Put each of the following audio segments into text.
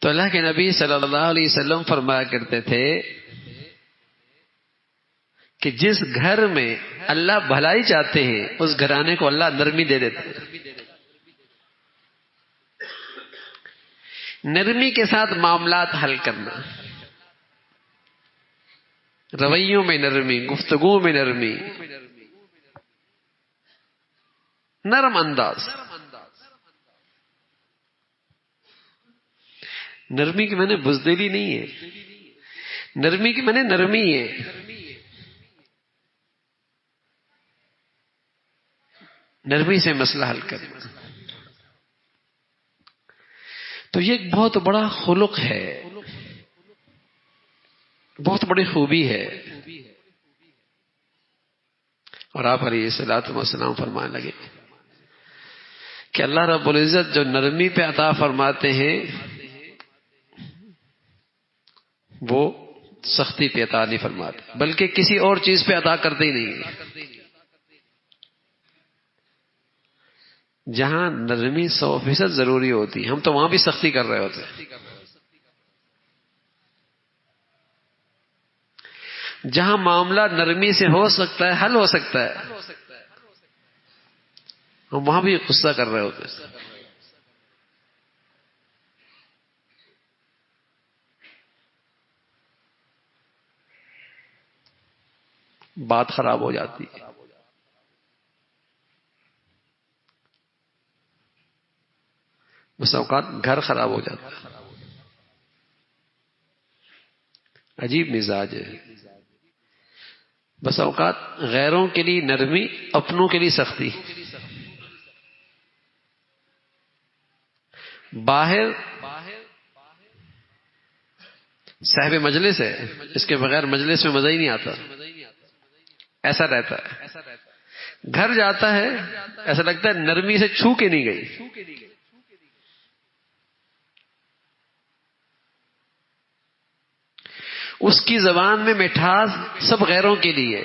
تو اللہ کے نبی صلی اللہ علیہ وسلم فرمایا کرتے تھے کہ جس گھر میں اللہ بھلائی چاہتے ہیں اس گھرانے کو اللہ نرمی دے دیتے ہیں. نرمی کے ساتھ معاملات حل کرنا، رویوں میں نرمی، گفتگو میں نرمی، نرم انداز. نرمی کی معنی بزدلی نہیں ہے، نرمی کی معنی نرمی ہے. نرمی سے مسئلہ حل کرنا. تو یہ ایک بہت بڑا خلق ہے، بہت بڑی خوبی ہے. اور آپ علیہ الصلوۃ والسلام فرمانے لگے کہ اللہ رب العزت جو نرمی پہ عطا فرماتے ہیں وہ سختی پہ عطا نہیں فرماتے، بلکہ کسی اور چیز پہ عطا کرتے ہی نہیں. جہاں نرمی 100% ضروری ہوتی، ہم تو وہاں بھی سختی کر رہے ہوتے ہیں. جہاں معاملہ نرمی سے ہو سکتا ہے، حل ہو سکتا ہے، ہم وہاں بھی غصہ کر رہے ہوتے ہیں. بات خراب ہو جاتی ہے. بس اوقات گھر خراب ہو جاتا ہے. عجیب مزاج ہے. بس اوقات غیروں کے لیے نرمی، اپنوں کے لیے سختی. باہر صاحب مجلس ہے، اس کے بغیر مجلس میں مزہ ہی نہیں آتا، ایسا رہتا ہے. گھر جاتا ہے ایسا لگتا ہے نرمی سے چھو کے نہیں گئی. اس کی زبان میں مٹھاس سب غیروں کے لیے،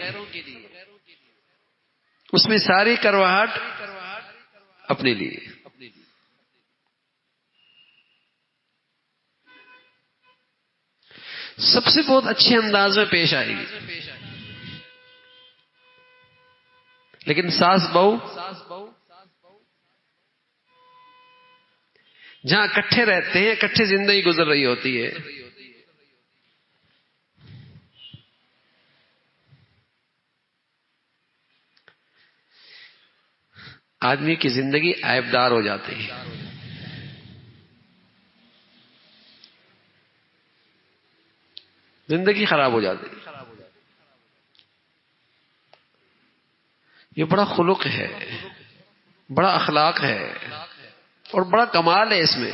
اس میں ساری کرواہٹ اپنے لیے. سب سے بہت اچھے انداز میں پیش آئے گی. لیکن ساس بہو جہاں اکٹھے رہتے ہیں، اکٹھے زندگی گزر رہی ہوتی ہے، آدمی کی زندگی عیبدار ہو جاتی ہے. زندگی خراب ہو جاتی ہے. یہ بڑا خلق ہے، بڑا اخلاق ہے، اور بڑا کمال ہے اس میں.